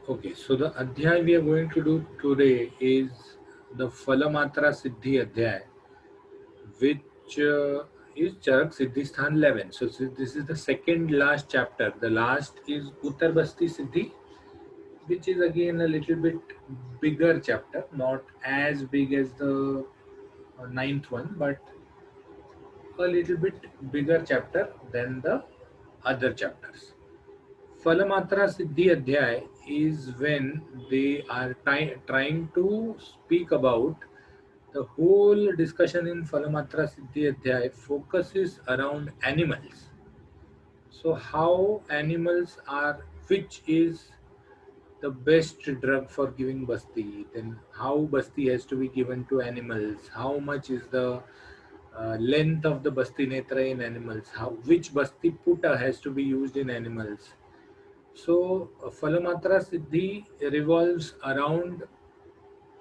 Okay, so the Adhyay we are going to do today is the Phalamatra Siddhi Adhyay, which is Charak Siddhisthan 11. So this is the second last chapter. The last is Uttar Basti Siddhi, which is again a little bit bigger chapter, not as big as the ninth one, but a little bit bigger chapter than the other chapters. Phalamatra Siddhi Adhyay is when they are trying to speak about the whole discussion in Phalamatra Siddhi Adhyay focuses around animals. So, how animals are, which is the best drug for giving basti, then how basti has to be given to animals, how much is the length of the basti netra in animals, how which basti putta has to be used in animals. So, Phalamatra Siddhi revolves around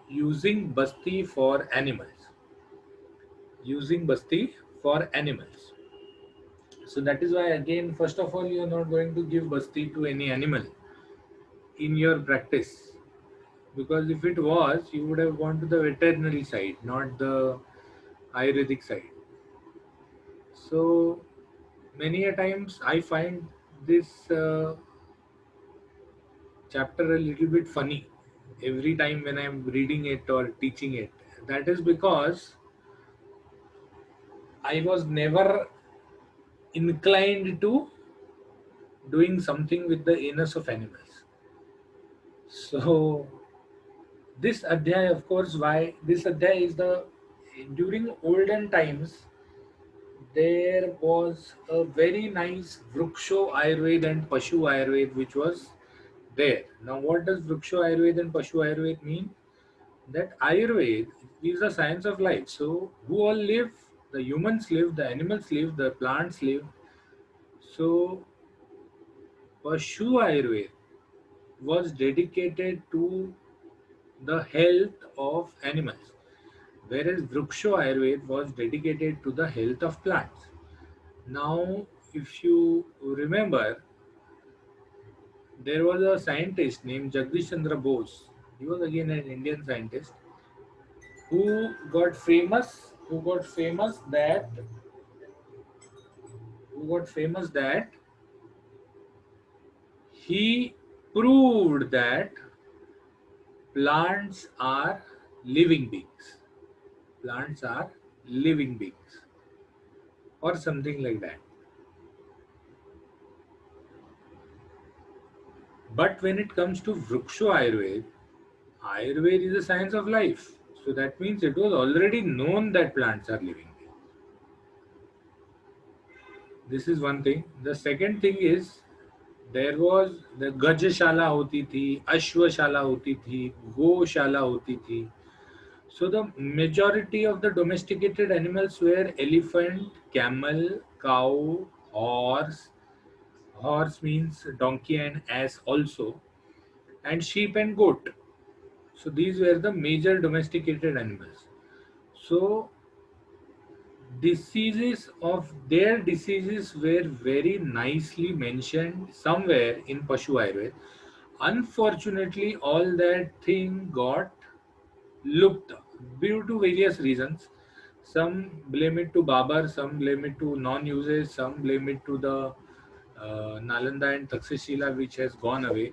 using basti for animals. Using basti for animals. So, that is why, again, first of all, you are not going to give basti to any animal in your practice. Because if it was, you would have gone to the veterinary side, not the Ayurvedic side. So, many a times I find this chapter a little bit funny every time when I'm reading it or teaching it. That is because I was never inclined to doing something with the anus of animals. So this adhyay, of course, why this adhyay is the during olden times there was a very nice Vruksho Ayurved and Pashu Ayurved which was there. Now, what does Vruksho Ayurved and Pashu Ayurved mean? That Ayurveda is the science of life. So, who all live? The humans live, the animals live, the plants live. So, Pashu Ayurveda was dedicated to the health of animals, whereas Vruksho Ayurveda was dedicated to the health of plants. Now, if you remember, there was a scientist named Jagdish Chandra Bose. He was again an Indian scientist who got famous that he proved that plants are living beings. Plants are living beings, or something like that. But when it comes to Vruksho Ayurveda, Ayurveda is the science of life. So that means it was already known that plants are living beings. This is one thing. The second thing is there was the Gajashala hoti thi, Ashwashala hoti thi, Goshala hoti thi. So the majority of the domesticated animals were elephant, camel, cow, horse. Horse means donkey and ass also, and sheep and goat. So these were the major domesticated animals. So diseases were very nicely mentioned somewhere in Pashu Ayurveda. Unfortunately, all that thing got looked due to various reasons. Some blame it to Babar, some blame it to non-usage, some blame it to the Nalanda and Takshashila, which has gone away.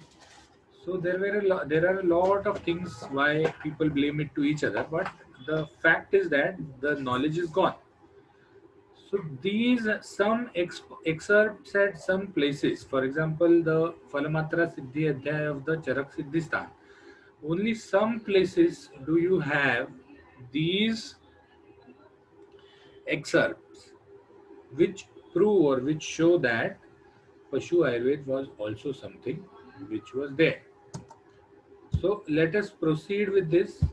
So there are a lot of things why people blame it to each other, but the fact is that the knowledge is gone. So these some excerpts at some places, for example, the Phalamatra Siddhi Adhyaya of the Charak Siddhistan, only some places do you have these excerpts which prove or which show that Pashu Ayurveda was also something which was there. So let us proceed with this.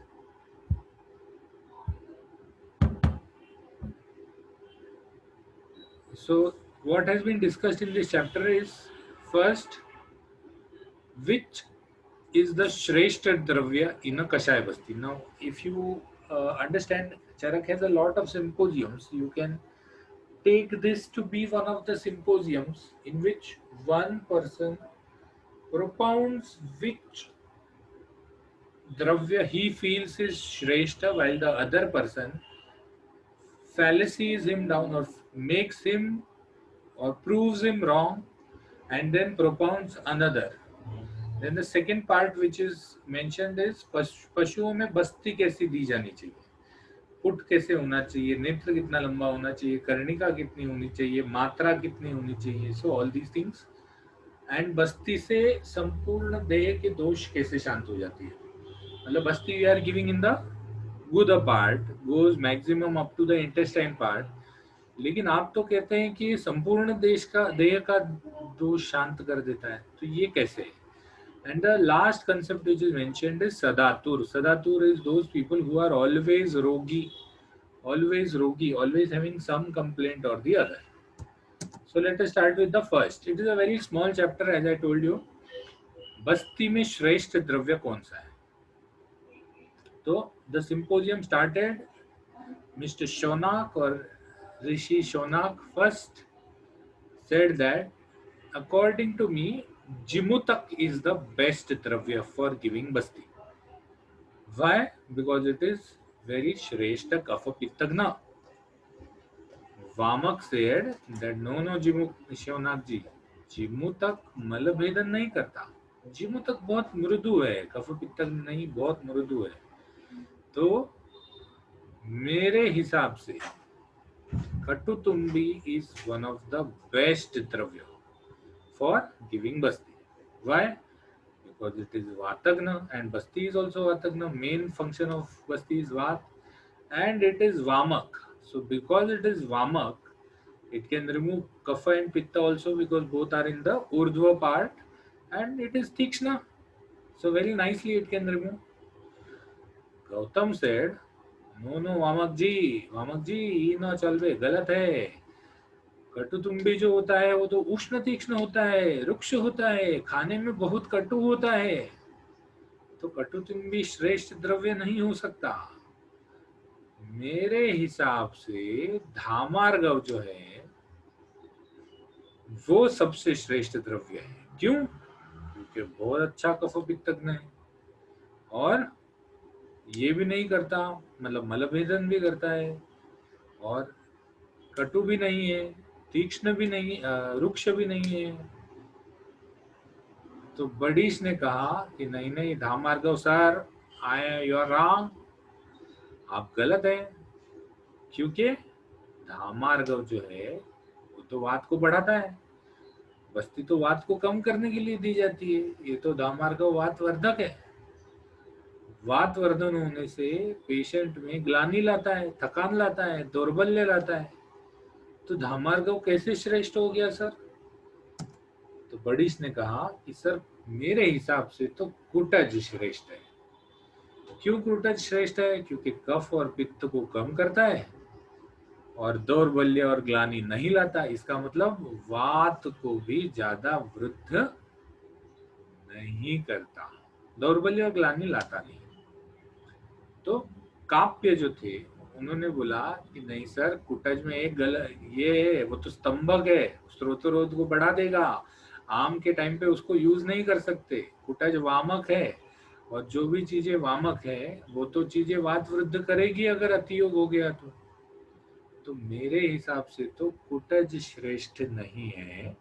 So what has been discussed in this chapter is first, which is the Shrestha Dravya in a Kashaya Basti. Now, if you understand, Charak has a lot of symposiums. You can take this to be one of the symposiums in which one person propounds which dravya he feels is shrestha, while the other person fallacies him down or makes him or proves him wrong, and then propounds another. Then the second part which is mentioned is पशुओं में बस्ती कैसी दी जानी चाहिए, put कैसे होना चाहिए, नेत्र कितना लंबा होना चाहिए, कर्णिका कितनी होनी चाहिए, मात्रा कितनी होनी चाहिए. So all these things. And बस्ती से संपूर्ण देह के दोष कैसे शांत हो जाती है. मतलब बस्ती we are giving in the gud part goes maximum up to the intestine part, लेकिन आप तो कहते हैं कि संपूर्ण देह का दोष शांत कर देता है, तो ये कैसे है. And the last concept which is mentioned is Sadatur. Sadatur is those people who are always rogi, always having some complaint or the other. So let us start with the first. It is a very small chapter, as I told you. बस्ती में श्रेष्ठ द्रव्य कौन सा है. तो the symposium started. Mr. Shonak or Rishi Shonak first said that according to me, Jimutak is the best dravya for giving basti. Why? Because it is very Shrestha Kapha Pittagna. Vamak said that no, Shivnath ji, Jimutak मलभेदन नहीं करता. जिमुतक बहुत मृदु है, कफ पित्तक नहीं, बहुत मृदु है. तो मेरे हिसाब से कटुतुंबी is one of the best dravya for giving basti. Why? Because it is Vatagna and Basti is also Vatagna. Main function of Basti is Vat and it is Vamak. So because it is Vamak, it can remove Kapha and Pitta also because both are in the Urdhva part, and it is Tikshna. So very nicely it can remove. Gautam said, no, Vamak ji, ये ना चलवे, गलत है. कटुतुंबी जो होता है वो तो उष्ण तीक्ष्ण होता है, रुक्ष होता है, खाने में बहुत कटु होता है. तो कटुतुंबी श्रेष्ठ द्रव्य नहीं हो सकता. मेरे हिसाब से धामार्गव जो है वो सबसे श्रेष्ठ द्रव्य है. क्यों? क्योंकि बहुत अच्छा कफ पित्तग्न है और ये भी नहीं करता, मतलब मलभेदन भी करता है और कटु भी नहीं है, तीक्ष्ण भी नहीं, रुक्ष भी नहीं है. तो बडीश ने कहा कि नहीं धामार्गव सर, यू आर रॉन्ग, आप गलत हैं. क्योंकि धामार्गव जो है वो तो वात को बढ़ाता है, बस्ती तो वात को कम करने के लिए दी जाती है. ये तो धामार्गव वात वर्धक है. वात वर्धन होने से पेशेंट में ग्लानि लाता है, थकान लाता है, दौर्बल्य लाता है. तो धामार्गव कैसे श्रेष्ठ हो गया सर? तो बडीश ने कहा कि सर मेरे हिसाब से तो कुटज श्रेष्ठ है. क्यों कुटज श्रेष्ठ है? क्योंकि कफ और पित्त को कम करता है और दौर्बल्य और ग्लानि नहीं लाता. इसका मतलब वात को भी ज्यादा वृद्ध नहीं करता, दौर्बल्य और ग्लानि लाता नहीं. तो काप्य जो थे उन्होंने बोला कि नहीं सर, कुटज में एक ये है, वो तो स्तंभक है, स्रोतरोध को बढ़ा देगा, आम के टाइम पे उसको यूज नहीं कर सकते. कुटज वामक है और जो भी चीजें वामक है वो तो चीजें वात वृद्ध करेगी अगर अतियोग हो गया तो. तो मेरे हिसाब से तो कुटज श्रेष्ठ नहीं है,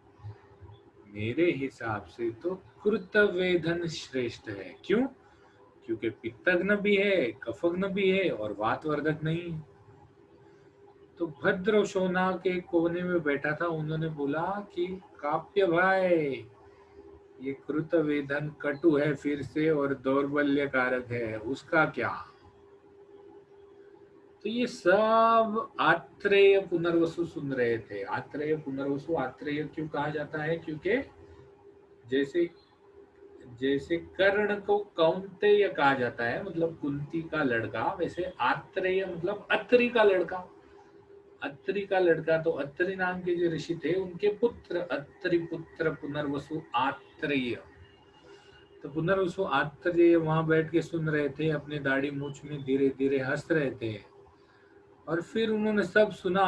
मेरे हिसाब से तो कृतवेधन श्रेष्ठ है. क्यों? क्योंकि पित्तग्न भी है, कफग्न भी है और वातवर्धक नहीं. तो भद्र शोना के कोने में बैठा था, उन्होंने बोला कि काप्य भाई, ये कृतवेधन कटु है फिर से और दौर्बल्य कारक है, उसका क्या? तो ये सब आत्रेय पुनर्वसु सुन रहे थे. आत्रेय पुनर्वसु, आत्रेय क्यों कहा जाता है? क्योंकि जैसे कर्ण को कौंतेय कहा जाता है, मतलब कुंती का लड़का, वैसे आत्रेय मतलब अत्रि का लड़का. अत्रि का लड़का, तो अत्रि नाम के जो ऋषि थे उनके पुत्र, अत्रि पुत्र पुनर्वसु आत्रेय. तो पुनर्वसु आत्रेय वहां बैठ के सुन रहे थे, अपने दाढ़ी मूछ में धीरे धीरे हंस रहे थे. और फिर उन्होंने सब सुना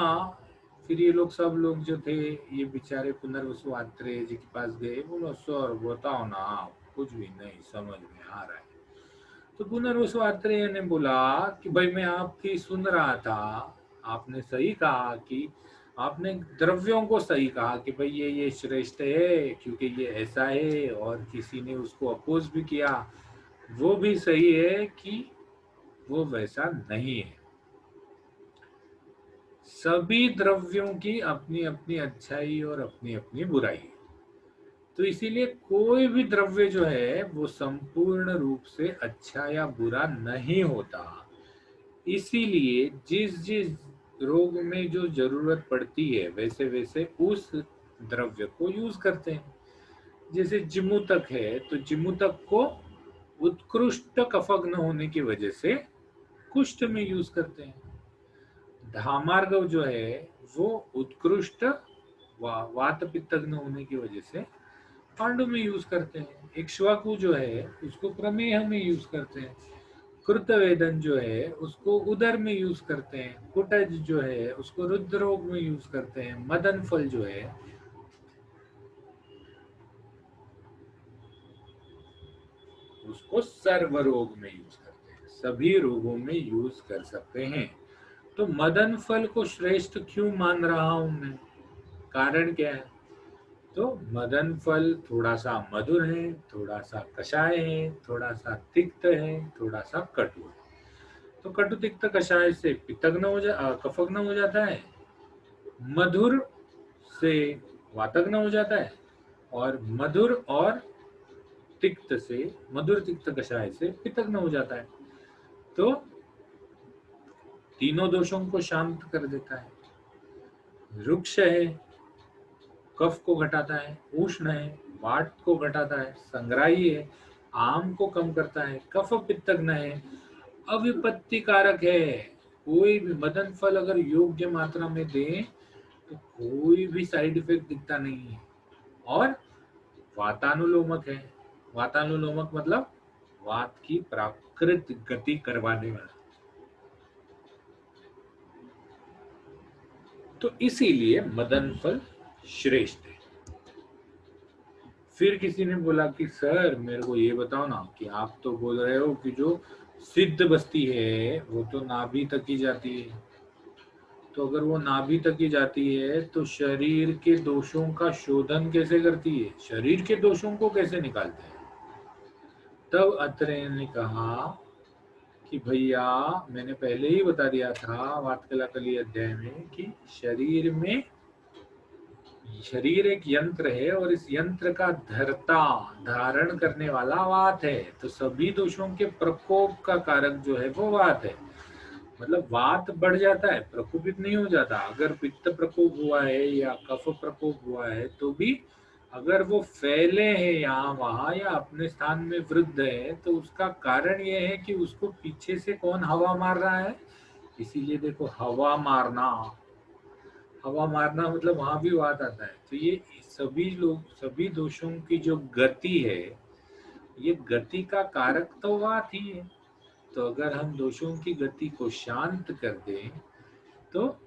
फिर ये लोग सब लोग जो थे, ये बेचारे पुनर्वसु आत्रेय जी के पास गए। बोलो सर बताओ ना, कुछ भी नहीं समझ में आ रहा है। तो पुनर्वसु आत्रेय ने बोला कि भाई मैं आपकी सुन रहा था, आपने सही कहा कि आपने द्रव्यों को सही कहा कि भाई ये श्रेष्ठ है क्योंकि ये ऐसा है, और किसी ने उसको अपोज भी किया, वो भी सही है कि वो वैसा नहीं है। सभी द्रव्यों की अपनी अपनी अच्छाई और अपनी अपनी बुराई है। तो इसीलिए कोई भी द्रव्य जो है वो संपूर्ण रूप से अच्छा या बुरा नहीं होता। इसीलिए जिस जिस रोग में जो जरूरत पड़ती है वैसे वैसे उस द्रव्य को यूज करते हैं। जैसे जिमुतक है तो जिमुतक को उत्कृष्ट कफग्न होने की वजह से कुष्ठ में यूज करते हैं। धामार्गव जो है वो उत्कृष्ट वात पित्तग्न होने की वजह से पांडु में यूज करते हैं। इक्ष्वाकु जो है उसको प्रमेह में यूज करते हैं। कृतवेदन जो है उसको उदर में यूज करते हैं। कुटज जो है उसको रुद्र रोग में यूज करते हैं। मदन फल जो है उसको सर्व रोग में यूज करते हैं। सभी रोगों में यूज कर सकते हैं। तो मदन फल को श्रेष्ठ क्यों मान रहा हूं मैं? कारण क्या है? तो मदन फल थोड़ा सा मधुर है, थोड़ा सा कषाय है, थोड़ा सा तिक्त है, थोड़ा सा कटु है। तो कटु तिक्त कषाय से पित्तग्न कफग्न हो जाता है, मधुर से वातग्न हो जाता है, और मधुर और तिक्त से मधुर तिक्त कषाय से पित्तग्न हो जाता है। तो तीनों दोषों को शांत कर देता है। रुक्ष है, कफ को घटाता है। उष्ण है, वात को घटाता है। संग्राही है, आम को कम करता है। कफ पित्तग्न है, अविपत्ति कारक है। कोई भी मदन फल अगर योग्य मात्रा में दें तो कोई भी साइड इफेक्ट दिखता नहीं है। और वातानुलोमक है। वातानुलोमक मतलब वात की प्राकृतिक गति करवाने वाला। तो इसीलिए मदन फल श्रेष्ठ है। फिर किसी ने बोला कि सर मेरे को ये बताओ ना कि आप तो बोल रहे हो कि जो सिद्ध बस्ती है वो तो नाभि तक ही जाती है। तो अगर वो नाभि तक ही जाती है तो शरीर के दोषों का शोधन कैसे करती है? शरीर के दोषों को कैसे निकालते हैं? तब अत्रेय ने कहा कि भैया मैंने पहले ही बता दिया था वातकलाकली अध्याय में कि शरीर एक यंत्र है और इस यंत्र का धर्ता धारण करने वाला वात है। तो सभी दोषों के प्रकोप का कारक जो है वो वात है। मतलब वात बढ़ जाता है, प्रकोपित नहीं हो जाता। अगर पित्त प्रकोप हुआ है या कफ प्रकोप हुआ है तो भी अगर वो फैले हैं यहाँ वहां या अपने स्थान में वृद्ध है तो उसका कारण ये है कि उसको पीछे से कौन हवा मार रहा है। इसीलिए देखो, हवा मारना मतलब वहां भी वात आता है। तो ये सभी दोषों की जो गति है, ये गति का कारक तो वात ही है। तो अगर हम दोषों की गति को शांत कर दें तो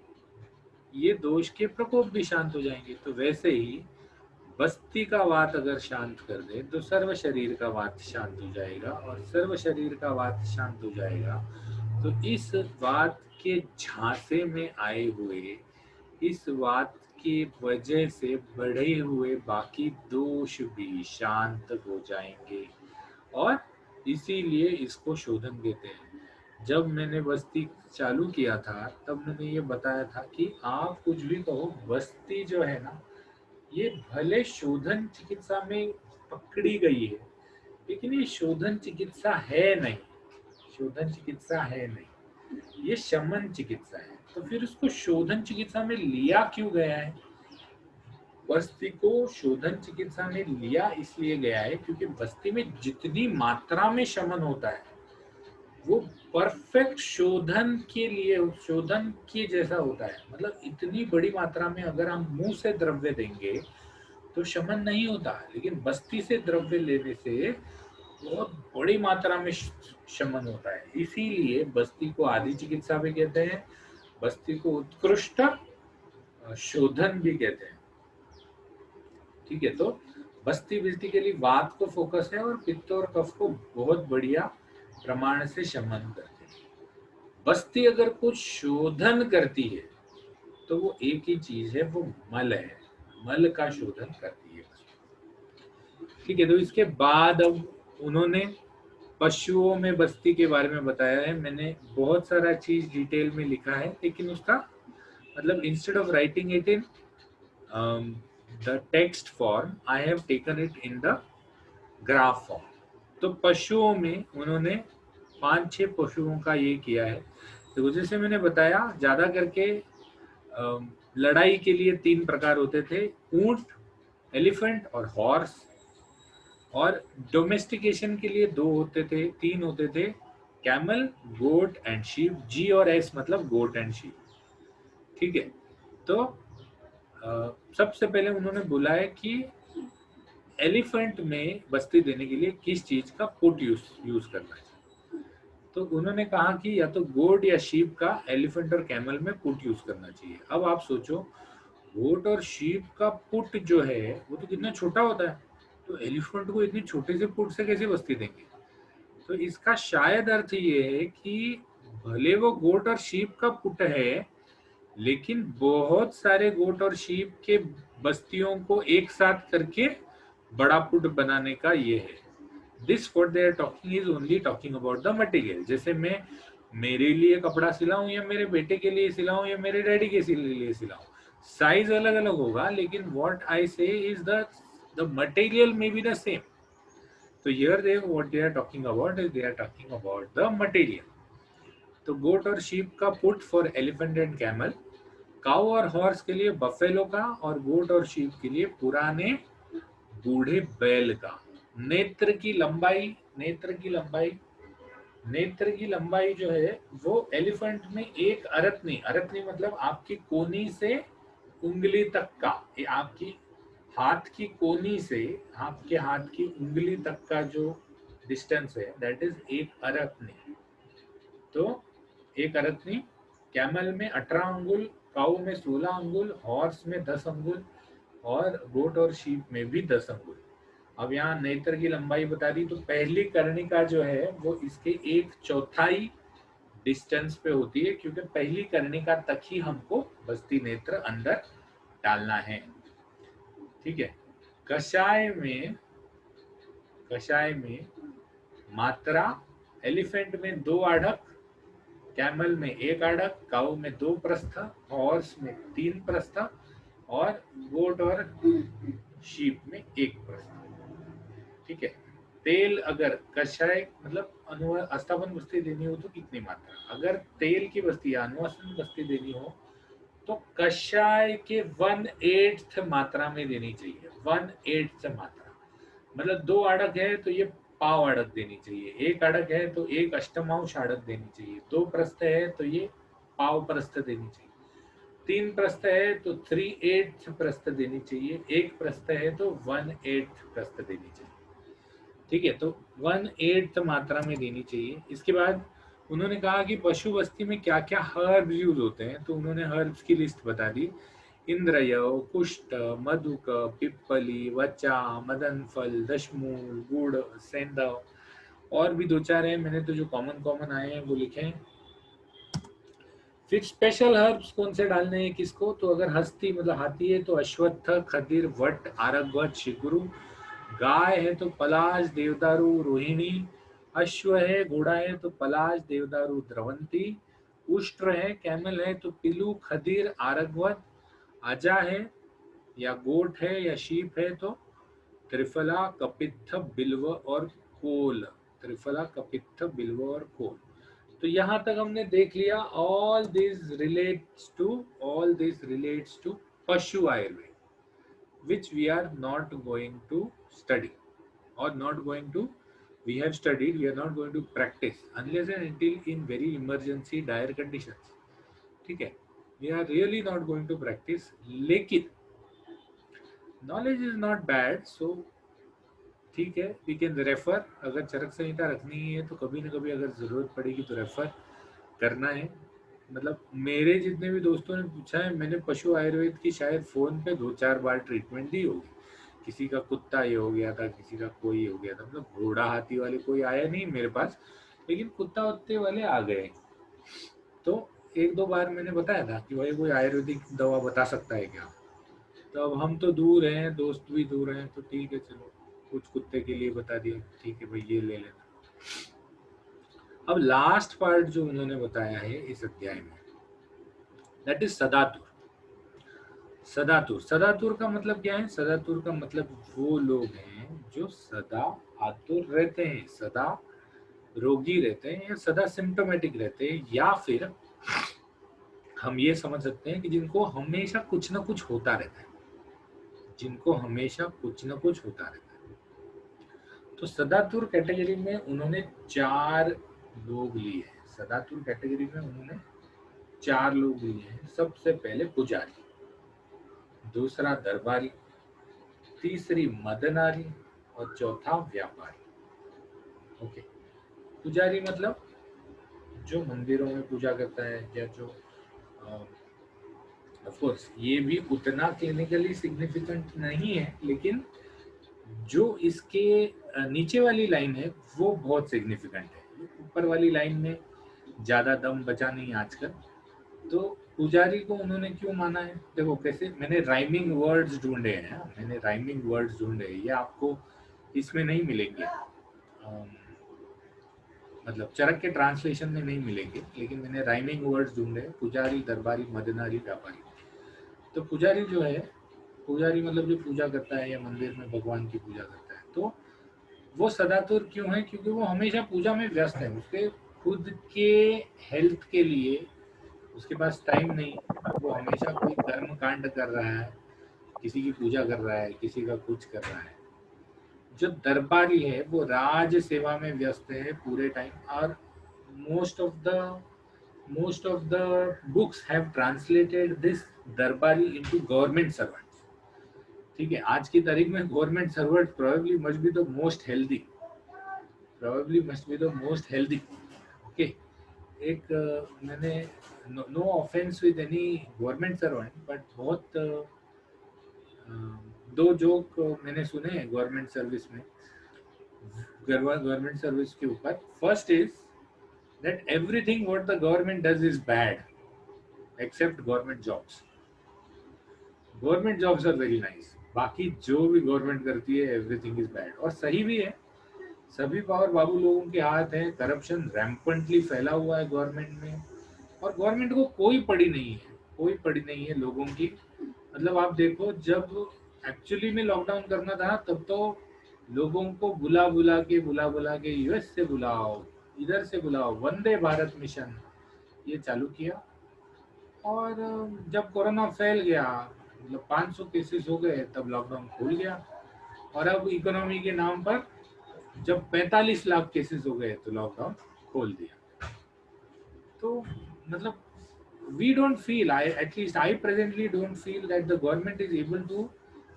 ये दोष के प्रकोप भी शांत हो जाएंगे। तो वैसे ही बस्ती का वात अगर शांत कर दे तो सर्व शरीर का वात शांत हो जाएगा, और सर्व शरीर का वात शांत हो जाएगा तो इस वात के झांसे में आए हुए, इस वात की वजह से बढ़े हुए बाकी दोष भी शांत हो जाएंगे। और इसीलिए इसको शोधन कहते हैं। जब मैंने बस्ती चालू किया था तब मैंने ये बताया था कि आप कुछ भी कहो, बस्ती जो है ना, ये भले शोधन चिकित्सा में पकड़ी गई है लेकिन ये शोधन चिकित्सा है नहीं। शोधन चिकित्सा है नहीं, ये शमन चिकित्सा है। तो फिर उसको शोधन चिकित्सा में लिया क्यों गया है? बस्ती को शोधन चिकित्सा में लिया इसलिए गया है क्योंकि बस्ती में जितनी मात्रा में शमन होता है वो परफेक्ट शोधन के लिए, शोधन के जैसा होता है। मतलब इतनी बड़ी मात्रा में अगर हम मुंह से द्रव्य देंगे तो शमन नहीं होता, लेकिन बस्ती से द्रव्य लेने से बहुत बड़ी मात्रा में शमन होता है। इसीलिए बस्ती को आदि चिकित्सा भी कहते हैं, बस्ती को उत्कृष्ट शोधन भी कहते हैं। ठीक है, तो बस्ती बेसिकली वात को फोकस है और पित्त और कफ को बहुत बढ़िया प्रमाण से शमन करते हैं। बस्ती अगर कुछ शोधन करती है तो वो एक ही चीज है, वो मल है। मल का शोधन करती है बस्ती। ठीक है, तो इसके बाद अब उन्होंने पशुओं में बस्ती के बारे में बताया है। मैंने बहुत सारा चीज डिटेल में लिखा है, लेकिन उसका मतलब instead of writing it in the text form, I have taken it in the graph form. तो पशुओं में उन्होंने 5-6 पशुओं का ये किया है। तो जैसे मैंने बताया, ज्यादा करके लड़ाई के लिए 3 प्रकार होते थे, ऊंट, एलिफेंट और हॉर्स। और डोमेस्टिकेशन के लिए 2 होते थे, 3 होते थे, कैमल, गोट एंड शीप। जी और एस मतलब गोट एंड शीप। ठीक है, तो सबसे पहले उन्होंने बोला है कि एलिफेंट में बस्ती देने के लिए किस चीज का पुट यूज करना चाहिए। तो उन्होंने कहा कि या तो गोट या शीप का एलिफेंट और कैमल में पुट यूज करना चाहिए। अब आप सोचो, गोट और शीप का पुट जो है वो तो कितना छोटा होता है, तो एलिफेंट को इतनी छोटे से पुट से कैसे बस्ती देंगे। तो इसका शायद अर्थ ये है कि भले वो गोट और शीप का पुट है, लेकिन बहुत सारे गोट और शीप के बस्तियों को एक साथ करके बड़ा पुट बनाने का ये है। This what they are talking is only talking about the material. जैसे मैं मेरे लिए कपड़ा सिलाऊं या मेरे बेटे के लिए सिलाऊं या मेरे डैडी के लिए सिलाऊं, साइज अलग अलग होगा, लेकिन what I say is the material may be the same. तो here they what they are talking about is they are talking about the material. तो गोट और शीप का put for elephant and camel, cow और horse के लिए buffalo का, और गोट और शीप के लिए पुराने बूढ़े बैल का। नेत्र की लंबाई, नेत्र की लंबाई जो है वो एलिफेंट में एक अरतनी, अरतनी मतलब आपकी कोनी से उंगली तक का, ये आपकी हाथ की कोनी से आपके हाथ की उंगली तक का जो डिस्टेंस है, दैट इज एक अरतनी। तो एक अरथनी। कैमल में 18 अंगुल, काऊ में 16 अंगुल, हॉर्स में 10 अंगुल, और गोट और शीप में भी 10 अंगुल। अब यहाँ नेत्र की लंबाई बता दी, तो पहली कर्णिका जो है वो इसके 1/4 डिस्टेंस पे होती है, क्योंकि पहली कर्णिका तक ही हमको बस्ती नेत्र अंदर डालना है। ठीक है, कषाय में, कषाय में मात्रा, एलिफेंट में 2 आढ़क, कैमल में 1 आढ़क, काऊ में 2 प्रस्थ, हॉर्स में 3 प्रस्थ, और गोट और शीप में 1 प्रस्थ। ठीक है, तेल अगर कषाय मतलब अस्थापन बस्ती देनी हो तो कितनी मात्रा, अगर तेल की बस्ती या अनुवासन बस्ती देनी हो तो कषाय के 1/8 मात्रा में देनी चाहिए। 1/8 मात्रा मतलब 2 आढ़क है तो ये पाव आढ़क देनी चाहिए, 1 आढ़क है तो 1 अष्टमांश आढ़क देनी चाहिए, 2 प्रस्थ है तो ये पाव प्रस्थ देनी चाहिए, 3 प्रस्थ है तो 3/8 प्रस्थ देनी चाहिए, 1 प्रस्थ है तो 1/8 प्रस्थ देनी चाहिए। ठीक है, तो 1/8 मात्रा में देनी चाहिए। इसके बाद उन्होंने कहा कि पशु बस्ती में क्या क्या हर्ब यूज होते हैं, तो उन्होंने हर्ब्स की लिस्ट बता दी। इंद्रयव, कुष्ठ, मधुक, पिप्पली, वचा, मदन फल, दशमूल, गुड़, सेंधव, और भी 2-4 हैं, मैंने तो जो कॉमन कॉमन आए हैं वो लिखे हैं। फिर स्पेशल हर्ब्स कौन से डालने हैं किसको, तो अगर हस्ती मतलब हाथी है तो अश्वत्थ, खदिर, वट, आरगवत, शिकुरु। गाय है तो पलाश, देवदारू, रोहिणी। अश्व है, घोड़ा है तो पलाश, देवदारू, द्रवंती। उष्ट्र है, कैमल है तो पिलू, खदीर, आरगवत। आजा है या गोट है या शीप है तो त्रिफला, कपित्थ, बिल्व और कोल। त्रिफला, कपित्थ, बिल्व और कोल। तो यहाँ तक हमने देख लिया। ऑल दिस रिलेट्स टू पशु Ayurveda, which we are not going to study, or not going to, we have studied, we are not going to practice unless and until in very emergency dire conditions. ठीक है, we are really not going to practice, लेकिन knowledge is not bad, so ठीक है, we can refer। अगर चरक संहिता रखनी है तो कभी ना कभी अगर जरूरत पड़ेगी तो रेफर करना है। मतलब मेरे जितने भी दोस्तों ने पूछा है, मैंने पशु आयुर्वेद की शायद फोन पे 2-4 बार ट्रीटमेंट दी होगी। किसी का कुत्ता ये हो गया था, किसी का कोई हो गया था, मतलब घोड़ा हाथी वाले कोई आया नहीं मेरे पास, लेकिन कुत्ता उत्ते वाले आ गए। तो 1-2 बार मैंने बताया था कि भाई कोई आयुर्वेदिक दवा बता सकता है क्या। तो अब हम तो दूर हैं, दोस्त भी दूर हैं, तो ठीक है चलो कुछ कुत्ते के लिए बता दिया, ठीक है भाई ये ले लेना। अब लास्ट पार्ट जो उन्होंने बताया है इस अध्याय में, दैट इज सदातुर। सदातुर, सदातुर का मतलब क्या है? सदातुर का मतलब वो लोग हैं जो सदा आतुर रहते हैं, सदा रोगी रहते हैं, या सदा सिम्टोमेटिक रहते हैं, या फिर हम ये समझ सकते हैं कि जिनको हमेशा कुछ ना कुछ होता रहता है, जिनको हमेशा कुछ ना कुछ होता रहता है। तो सदातुर कैटेगरी में उन्होंने 4 लोग लिए हैं। सदातुर कैटेगरी में उन्होंने 4 लोग लिए हैं। सबसे पहले पुजारी, दूसरा दरबारी, तीसरी मदनारी, और चौथा व्यापारी। ओके, पुजारी मतलब जो मंदिरों में पूजा करता है, या जो ऑफ कोर्स ये भी उतना क्लिनिकली सिग्निफिकेंट नहीं है, लेकिन जो इसके नीचे वाली लाइन है वो बहुत सिग्निफिकेंट है। ऊपर वाली लाइन में ज़्यादा दम बचा नहीं आजकल। तो पुजारी को उन्होंने क्यों माना है? देखो कैसे, मैंने राइमिंग वर्ड्स ढूंढे हैं, मैंने राइमिंग वर्ड्स ढूंढे हैं, ये आपको इसमें नहीं मिलेंगे, मतलब चरक के ट्रांसलेशन में नहीं मिलेंगे, लेकिन मैंने राइमिंग वर्ड्स ढूंढे। पुजारी, दरबारी, मदनारी, व्यापारी। तो पुजारी जो है, पुजारी मतलब जो पूजा करता है या मंदिर में भगवान की पूजा करता है, तो वो सदातुर क्यों है? क्योंकि वो हमेशा पूजा में व्यस्त है। उसके खुद के हेल्थ के लिए उसके पास टाइम नहीं है। वो हमेशा कोई कर्म कांड कर रहा है, किसी की पूजा कर रहा है, किसी का कुछ कर रहा है। जो दरबारी है वो राज सेवा में व्यस्त है पूरे टाइम, और most of the most of the books have translated this दरबारी इनटू गवर्नमेंट सर्वेंट्स। ठीक है, आज की तारीख में government servant probably must be the most healthy, probably must be the most healthy. Okay, एक मैंने, no offence with any government servant, but बहुत दो जोक मैंने सुने हैं गवर्नमेंट सर्विस में, गवर्नमेंट सर्विस के ऊपर। First is that everything what the government does is bad except government jobs. Government jobs are very nice, बाकी जो भी गवर्नमेंट करती है एवरीथिंग इज बैड। और सही भी है, सभी पावर बाबू लोगों के हाथ है, करप्शन रैम्पेंटली फैला हुआ है गवर्नमेंट में, और गवर्नमेंट को कोई पड़ी नहीं है, कोई पड़ी नहीं है लोगों की। मतलब आप देखो, जब एक्चुअली में लॉकडाउन करना था तब तो लोगों को बुला बुला के यूएस से बुलाओ, इधर से बुलाओ, वंदे भारत मिशन ये चालू किया। और जब कोरोना फैल गया, मतलब 500 केसेस हो गए, तब लॉकडाउन खुल गया। और अब इकोनॉमी के नाम पर जब 45 लाख केसेस हो गए तो लॉकडाउन खोल दिया। तो मतलब we don't feel, I at least I presently don't feel that the government is able to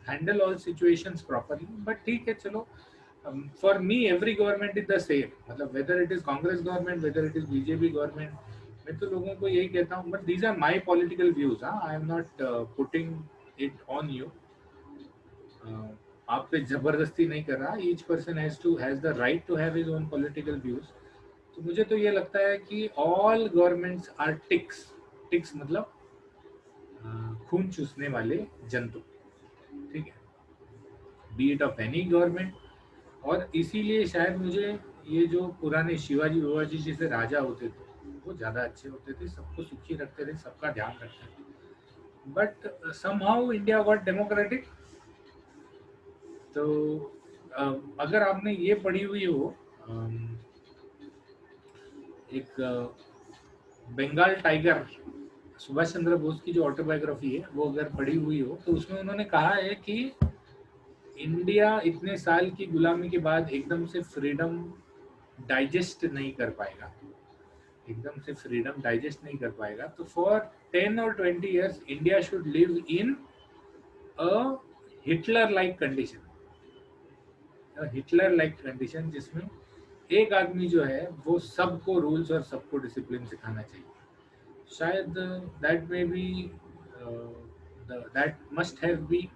handle all situations properly, but ठीक है चलो। For me every government is the same, मतलब whether it is Congress government, whether it is BJP government, मैं तो लोगों को यही कहता हूँ, but these are my political views, हाँ, I am not putting it on you, आप पे जबरदस्ती नहीं कर रहा। Each person has the right to have his own political views. तो मुझे तो ये लगता है कि all governments are ticks. Ticks मतलब खून चूसने वाले जंतु, ठीक है, be it of any government. और इसीलिए शायद मुझे ये जो पुराने शिवाजी विवाजी जैसे राजा होते थे वो ज़्यादा अच्छे होते थे, सबको सुखी रखते थे, सबका ध्यान रखते थे। But somehow India got democratic. तो अगर आपने ये पढ़ी हुई हो, एक बंगाल टाइगर, सुभाष चंद्र बोस की जो ऑटोबायोग्राफी है वो अगर पढ़ी हुई हो, तो उसमें उन्होंने कहा है कि इंडिया इतने साल की गुलामी के बाद एकदम से फ्रीडम डाइजेस्ट नहीं कर पाएगा, एकदम से फ्रीडम डाइजेस्ट नहीं कर पाएगा। तो for 10 or 20 years India should live in a Hitler like condition, Hitler like condition, जिसमें एक आदमी जो है वो सबको रूल्स और सबको डिसिप्लिन सिखाना चाहिए। शायद that may be that must have be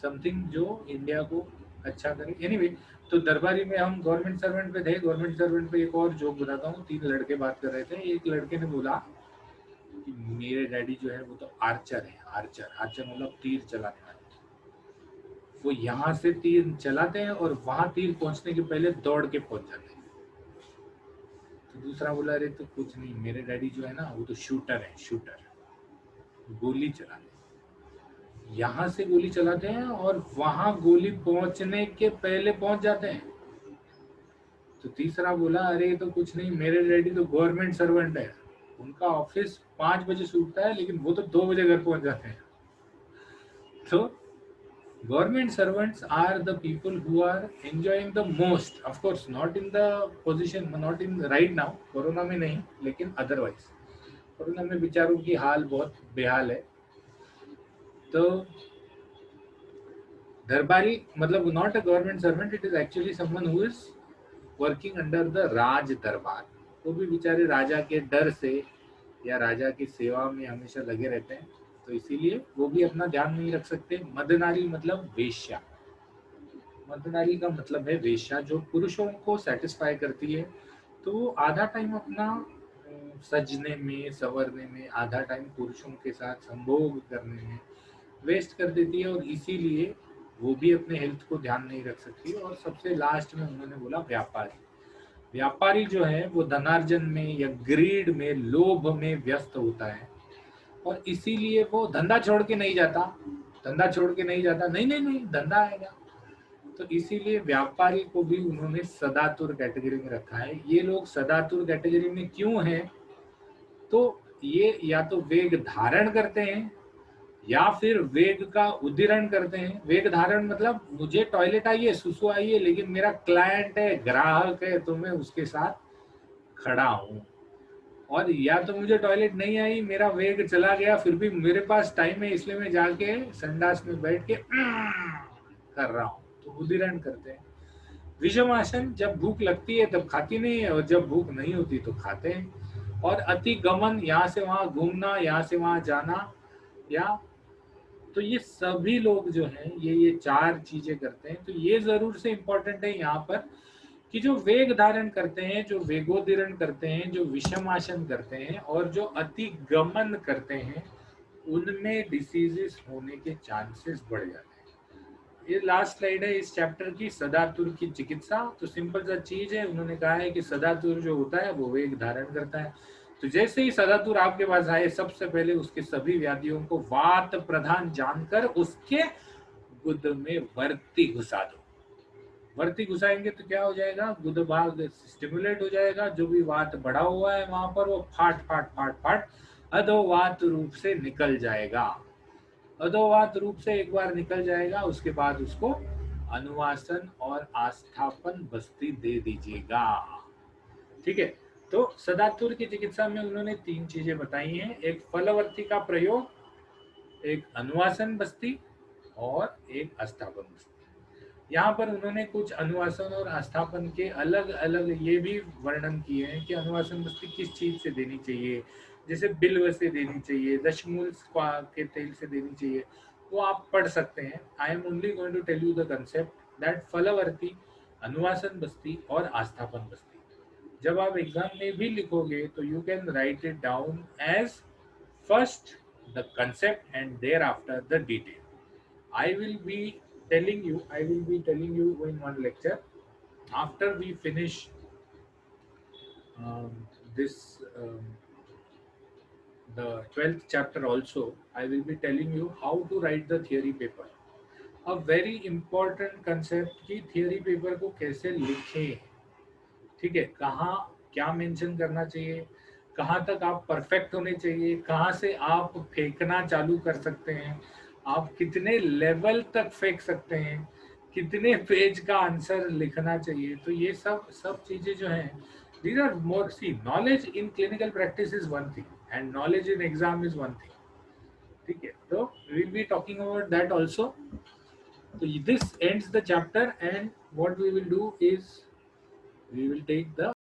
something जो इंडिया को अच्छा करे। एनीवे तो दरबारी में हम गवर्नमेंट सर्वेंट पे थे। गवर्नमेंट सर्वेंट पे एक और जोक बताता हूँ। तीन लड़के बात कर रहे थे। एक लड़के ने बोला कि मेरे डैडी जो है वो तो आर्चर है। आर्चर आर्चर मतलब तीर चलाने वाले। वो यहाँ से तीर चलाते हैं और वहां तीर पहुंचने के पहले दौड़ के पहुंच जाते हैं। तो दूसरा बोला अरे तो कुछ नहीं, मेरे डैडी जो है ना वो तो शूटर है, शूटर, गोली चलाते हैं। यहाँ से गोली चलाते हैं और वहां गोली पहुंचने के पहले पहुंच जाते हैं। तो तीसरा बोला अरे तो कुछ नहीं, मेरे डैडी तो गवर्नमेंट सर्वेंट है। उनका ऑफिस 5 बजे छूटता है लेकिन वो तो 2 बजे घर पहुंच जाते हैं। तो government servants are the people who are enjoying the most, of course not in the position, not in right now, corona में नहीं लेकिन अदरवाइज कोरोना में बेचारों की हाल बहुत बेहाल है। तो दरबारी मतलब not a government servant, it is actually someone who is working under the raj darbar. वो भी बेचारे राजा के डर से या राजा की सेवा में हमेशा लगे रहते हैं, तो इसीलिए वो भी अपना ध्यान नहीं रख सकते। मदनारी मतलब वेश्या। मर्दनारी का मतलब है वेश्या, जो पुरुषों को सेटिस्फाई करती है। तो वो आधा टाइम अपना सजने में संवरने में, आधा टाइम पुरुषों के साथ संभोग करने में वेस्ट कर देती है, और इसीलिए वो भी अपने हेल्थ को ध्यान नहीं रख सकती। और सबसे लास्ट में उन्होंने बोला व्यापारी। व्यापारी जो है वो धनार्जन में या ग्रीड में, लोभ में व्यस्त होता है, और इसीलिए वो धंधा छोड़ के नहीं जाता। धंधा छोड़ के नहीं जाता, नहीं नहीं नहीं, धंधा आएगा। तो इसीलिए व्यापारी को भी उन्होंने सदातुर कैटेगरी में रखा है। ये लोग सदातुर कैटेगरी में क्यों हैं? तो ये या तो वेग धारण करते हैं या फिर वेग का उद्दीरण करते हैं। वेग धारण मतलब मुझे टॉयलेट आइए, सुसु आइए, लेकिन मेरा क्लाइंट है, ग्राहक है, तो मैं उसके साथ खड़ा हूं। और या तो मुझे टॉयलेट नहीं आई, मेरा वेग चला गया, फिर भी मेरे पास टाइम है इसलिए मैं जाके संडास में बैठ के कर रहा हूँ, तो उद्दीरण करते हैं। विषम आसन, जब भूख लगती है तब खाती नहीं है, और जब भूख नहीं होती तो खाते हैं। और अति गमन, यहाँ से वहां घूमना, यहाँ से वहां जाना, या तो ये सभी लोग जो हैं ये चार चीजें करते हैं। तो ये जरूर से इम्पोर्टेंट है यहाँ पर कि जो वेग धारण करते हैं, जो वेगोदीरण करते हैं, जो विषम आसन करते हैं और जो अति गमन करते हैं, उनमें डिसीजेस होने के चांसेस बढ़ जाते हैं। ये लास्ट स्लाइड है इस चैप्टर की, सदातुर की चिकित्सा। तो सिंपल सा चीज है, उन्होंने कहा है कि सदातुर जो होता है वो वेग धारण करता है। तो जैसे ही सदातुर आपके पास आए, सबसे पहले उसके सभी व्याधियों को वात प्रधान जानकर उसके गुद में वर्ती घुसा दो। वर्ती घुसाएंगे तो क्या हो जाएगा? गुद भाग स्टिमुलेट हो जाएगा, जो भी वात बढ़ा हुआ है वहां पर वो फाट फाट फाट फाट अधोवात रूप से निकल जाएगा। अधोवात रूप से एक बार निकल जाएगा, उसके बाद उसको अनुवासन और आस्थापन बस्ती दे दीजिएगा। ठीक है। तो सदातुर की चिकित्सा में उन्होंने तीन चीजें बताई हैं, एक फलवर्ती का प्रयोग, एक अनुवासन बस्ती और एक आस्थापन बस्ती। यहाँ पर उन्होंने कुछ अनुवासन और आस्थापन के अलग अलग ये भी वर्णन किए हैं कि अनुवासन बस्ती किस चीज से देनी चाहिए। जैसे बिल्व से देनी चाहिए, दशमूल के तेल से देनी चाहिए, वो आप पढ़ सकते हैं। I am only going to tell you the concept that फलवर्ती, अनुवासन बस्ती और आस्थापन बस्ती। जब आप एग्जाम में भी लिखोगे तो you can write it down as first the concept and thereafter the detail. I will be I will be telling you in one lecture after we finish this the 12th chapter also. I will be telling you how to write the theory paper. A very important concept कि theory paper को कैसे लिखें। ठीक है, कहाँ क्या mention करना चाहिए, कहाँ तक आप परफेक्ट होने चाहिए, कहाँ से आप फेंकना चालू कर सकते हैं, आप कितने लेवल तक फेंक सकते हैं, कितने पेज का आंसर लिखना चाहिए। तो ये सब सब चीजें जो हैं, these are more, see, knowledge in clinical practice is one thing and knowledge in exam is one thing. ठीक है, तो we will be talking about that also. So this ends the chapter, and what we will do is we will take the